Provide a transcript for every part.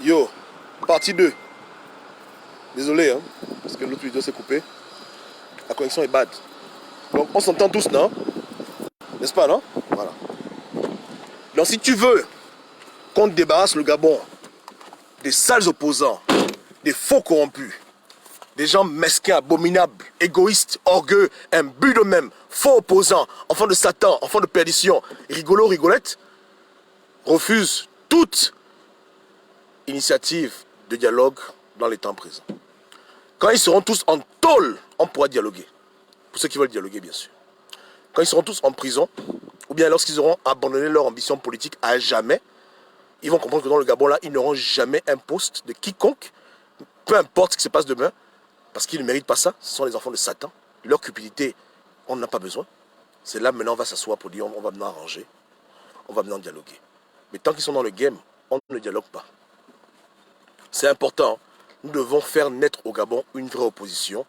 Yo, partie 2. Désolé, hein, parce que l'autre vidéo s'est coupée. La connexion est bad. Donc on s'entend tous, non? N'est-ce pas, non? Voilà. Donc si tu veux qu'on te débarrasse le Gabon des sales opposants, des faux corrompus, des gens mesquins, abominables, égoïstes, orgueux, imbus d'eux-mêmes, faux opposants, enfants de Satan, enfants de perdition, rigolos, rigolettes, refuse toute initiative de dialogue dans les temps présents. Quand ils seront tous en tôle, on pourra dialoguer. Pour ceux qui veulent dialoguer, bien sûr. Quand ils seront tous en prison, ou bien lorsqu'ils auront abandonné leur ambition politique à jamais, ils vont comprendre que dans le Gabon, là, ils n'auront jamais un poste de quiconque, peu importe ce qui se passe demain, parce qu'ils ne méritent pas ça. Ce sont les enfants de Satan. Leur cupidité, on n'en a pas besoin. C'est là, maintenant, on va s'asseoir pour dire, on va maintenant arranger, on va maintenant dialoguer. Mais tant qu'ils sont dans le game, on ne dialogue pas. C'est important. Nous devons faire naître au Gabon une vraie opposition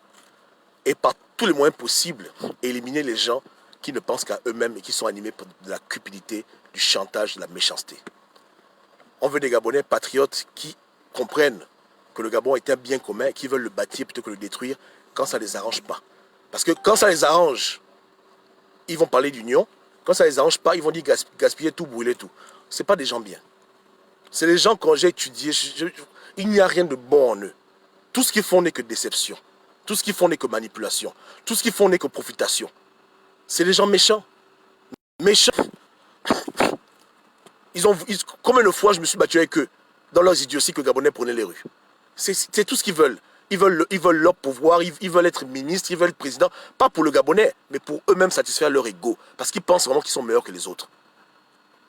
et par tous les moyens possibles, éliminer les gens qui ne pensent qu'à eux-mêmes et qui sont animés par de la cupidité, du chantage, de la méchanceté. On veut des Gabonais patriotes qui comprennent que le Gabon est un bien commun et qui veulent le bâtir plutôt que le détruire quand ça ne les arrange pas. Parce que quand ça les arrange, ils vont parler d'union. Quand ça ne les arrange pas, ils vont dire gaspiller tout, brûler tout. Ce n'est pas des gens bien. C'est les gens, quand j'ai étudié, il n'y a rien de bon en eux. Tout ce qu'ils font n'est que déception. Tout ce qu'ils font n'est que manipulation. Tout ce qu'ils font n'est que profitation. C'est des gens méchants. Méchants. Combien de fois je me suis battu avec eux dans leurs idioties que les Gabonais prenaient les rues. C'est tout ce qu'ils veulent. Ils veulent leur pouvoir, ils veulent être ministres, ils veulent être président. Pas pour le Gabonais, mais pour eux-mêmes satisfaire leur ego. Parce qu'ils pensent vraiment qu'ils sont meilleurs que les autres.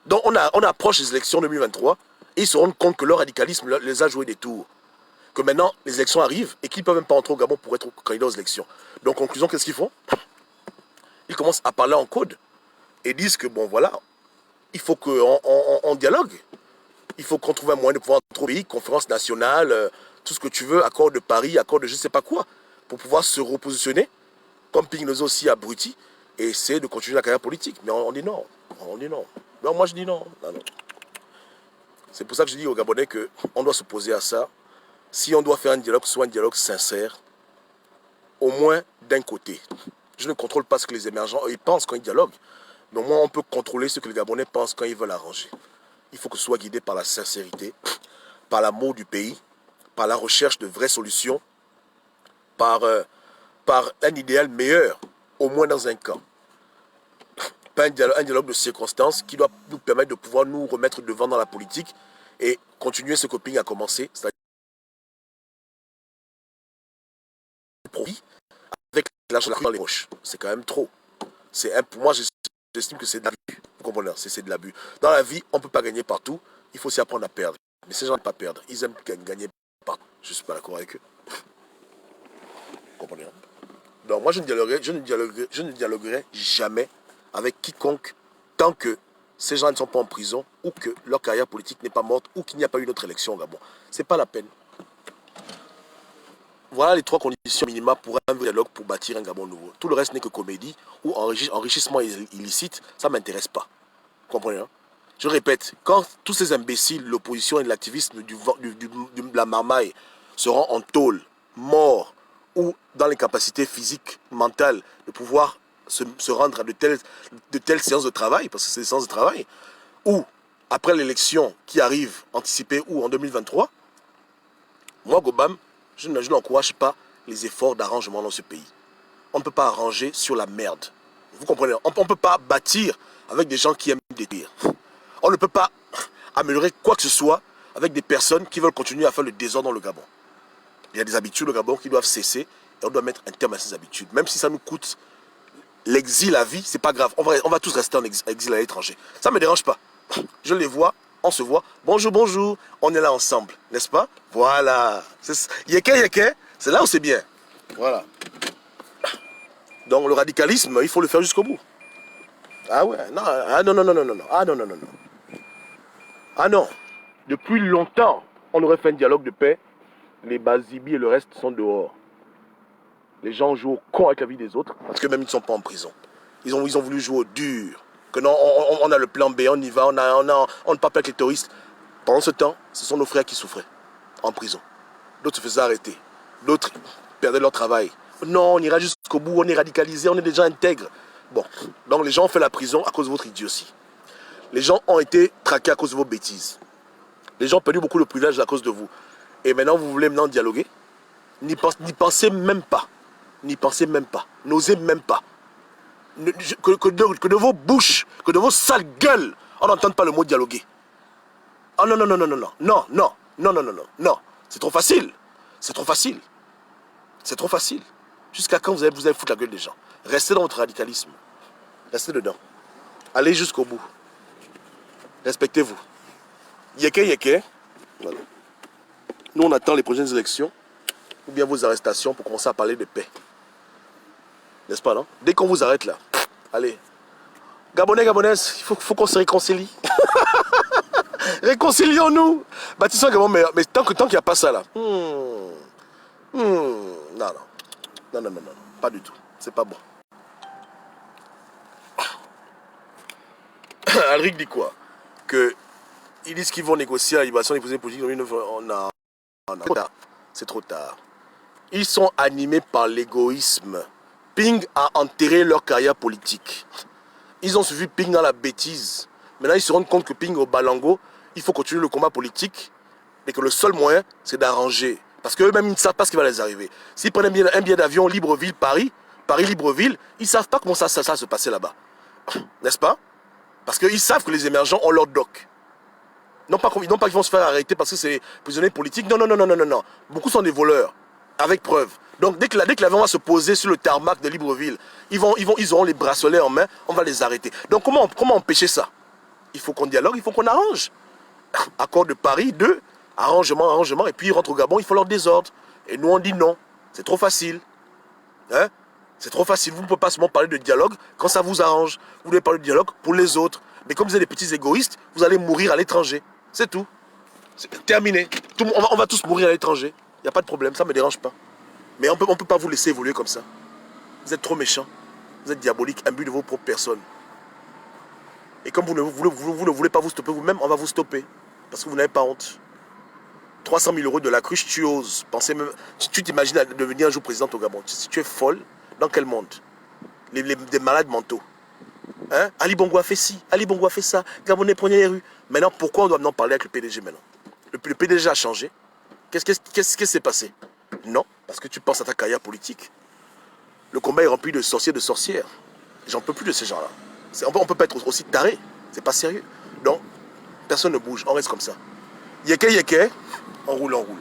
Donc on approche les élections 2023 et ils se rendent compte que leur radicalisme les a joué des tours. Que maintenant, les élections arrivent et qu'ils ne peuvent même pas entrer au Gabon pour être candidats aux élections. Donc, en conclusion, qu'est-ce qu'ils font? Ils commencent à parler en code et disent que, bon, voilà, il faut qu'on dialogue. Il faut qu'on trouve un moyen de pouvoir entrer au pays, conférence nationale, tout ce que tu veux, accord de Paris, accord de je ne sais pas quoi, pour pouvoir se repositionner, comme Pignozo aussi abruti, et essayer de continuer la carrière politique. Mais on dit non. On dit non. Non, moi, je dis non. Non, non. C'est pour ça que je dis aux Gabonais qu'on doit s'opposer à ça. Si on doit faire un dialogue, soit un dialogue sincère, au moins d'un côté. Je ne contrôle pas ce que les émergents, ils pensent quand ils dialoguent. Mais au moins, on peut contrôler ce que les Gabonais pensent quand ils veulent arranger. Il faut que ce soit guidé par la sincérité, par l'amour du pays, par la recherche de vraies solutions, par un idéal meilleur, au moins dans un camp. Pas un dialogue de circonstances qui doit nous permettre de pouvoir nous remettre devant dans la politique et continuer ce que Ping a commencé, c'est-à-dire profit avec l'argent dans les roches. C'est quand même trop. Pour moi, j'estime que c'est de l'abus. Vous comprenez? C'est de l'abus. Dans la vie, on ne peut pas gagner partout. Il faut aussi apprendre à perdre. Mais ces gens n'aiment pas perdre. Ils aiment gagner partout. Je ne suis pas d'accord avec eux. Vous comprenez? Donc moi, je ne dialoguerai jamais avec quiconque tant que ces gens ne sont pas en prison ou que leur carrière politique n'est pas morte ou qu'il n'y a pas eu une autre élection au Gabon. Ce n'est pas la peine. Voilà les 3 conditions minimales pour un dialogue pour bâtir un Gabon nouveau. Tout le reste n'est que comédie ou enrichissement illicite, ça ne m'intéresse pas. Vous comprenez, hein? Je répète, quand tous ces imbéciles, l'opposition et l'activisme de la marmaille seront en tôle, morts ou dans les capacités physiques, mentales de pouvoir se rendre à de telles séances de travail, parce que c'est des séances de travail, ou après l'élection qui arrive anticipée ou en 2023, moi, Gobam, je n'encourage pas les efforts d'arrangement dans ce pays. On ne peut pas arranger sur la merde. Vous comprenez? On ne peut pas bâtir avec des gens qui aiment détruire. On ne peut pas améliorer quoi que ce soit avec des personnes qui veulent continuer à faire le désordre dans le Gabon. Il y a des habitudes au Gabon qui doivent cesser et on doit mettre un terme à ces habitudes. Même si ça nous coûte l'exil à vie, c'est pas grave. On va tous rester en exil à l'étranger. Ça ne me dérange pas. Je les vois. On se voit, bonjour, bonjour, on est là ensemble, n'est-ce pas? Voilà, yeke, c'est là où c'est bien. Voilà. Donc le radicalisme, il faut le faire jusqu'au bout. Ah ouais, non, ah non, non, non, non, non, ah non, non, non, non. Ah non, depuis longtemps, on aurait fait un dialogue de paix, les Bazibi et le reste sont dehors. Les gens jouent au con avec la vie des autres, parce que même ils ne sont pas en prison. Ils ont voulu jouer au dur. Que non, on a le plan B, on y va, on ne parle pas avec les terroristes. Pendant ce temps, ce sont nos frères qui souffraient. en prison. D'autres se faisaient arrêter. D'autres perdaient leur travail. Non, on ira jusqu'au bout, on est radicalisé, on est des gens intègres. Bon, donc les gens ont fait la prison à cause de votre idiotie. Les gens ont été traqués à cause de vos bêtises. Les gens ont perdu beaucoup de privilèges à cause de vous. Et maintenant, vous voulez maintenant dialoguer? N'y pensez même pas. N'y pensez même pas. N'osez même pas. Que de vos bouches, que de vos sales gueules, on n'entende pas le mot dialoguer. Oh non, non, non, non, non, non, non, non, non, non, non, non, non. C'est trop facile. C'est trop facile. C'est trop facile. Jusqu'à quand vous allez foutre la gueule des gens? Restez dans votre radicalisme. Restez dedans. Allez jusqu'au bout. Respectez-vous. Yeke, yeke. Voilà. Nous, on attend les prochaines élections ou bien vos arrestations pour commencer à parler de paix. N'est-ce pas, non? Dès qu'on vous arrête là, allez. Gabonais, Gabonaises, il faut qu'on se réconcilie. Réconcilions-nous. Bâtissons Gabon, mais tant qu'il n'y a pas ça là. Non, non. Non, non, non, non. Pas du tout. C'est pas bon. Alric dit quoi? Que ils disent qu'ils vont négocier la libération des prisonniers politiques. C'est trop tard. Ils sont animés par l'égoïsme. Ping a enterré leur carrière politique. Ils ont suivi Ping dans la bêtise. Maintenant, ils se rendent compte que Ping au Balango, il faut continuer le combat politique et que le seul moyen, c'est d'arranger. Parce qu'eux-mêmes, ils ne savent pas ce qui va les arriver. S'ils prennent un billet d'avion Libreville-Paris, Paris-Libreville, ils ne savent pas comment ça va se passer là-bas. N'est-ce pas? Parce qu'ils savent que les émergents ont leur doc. Non pas qu'ils vont se faire arrêter parce que c'est prisonniers politiques. Non, non, non, non, non, non. Beaucoup sont des voleurs, avec preuve. Donc dès que l'avion va se poser sur le tarmac de Libreville, ils auront les bracelets en main, on va les arrêter. Donc comment empêcher ça? Il faut qu'on dialogue, il faut qu'on arrange. Accord de Paris, arrangement, et puis ils rentrent au Gabon, il faut leur désordre. Et nous on dit non, c'est trop facile. Hein? C'est trop facile, vous ne pouvez pas seulement parler de dialogue quand ça vous arrange. Vous devez parler de dialogue pour les autres. Mais comme vous êtes des petits égoïstes, vous allez mourir à l'étranger. C'est tout. C'est terminé. On va tous mourir à l'étranger. Il n'y a pas de problème, ça ne me dérange pas. Mais on peut pas vous laisser évoluer comme ça. Vous êtes trop méchants. Vous êtes diaboliques, imbu de vos propres personnes. Et comme vous ne voulez pas vous stopper vous-même, on va vous stopper. Parce que vous n'avez pas honte. 300 000 € de la cruche, tu oses. Tu t'imagines devenir un jour présidente au Gabon. Si tu es folle, dans quel monde? Des malades mentaux. Hein? Ali Bongo a fait ci, Ali Bongo a fait ça. Gabonais, prenez les rues. Maintenant, pourquoi on doit maintenant parler avec le PDG maintenant? Le PDG a changé. Qu'est-ce qui s'est passé? Non, parce que tu penses à ta carrière politique. Le combat est rempli de sorciers, de sorcières. J'en peux plus de ces gens-là. On peut pas être aussi taré. C'est pas sérieux. Donc, personne ne bouge. On reste comme ça. Yeke, yeke, on roule, on roule.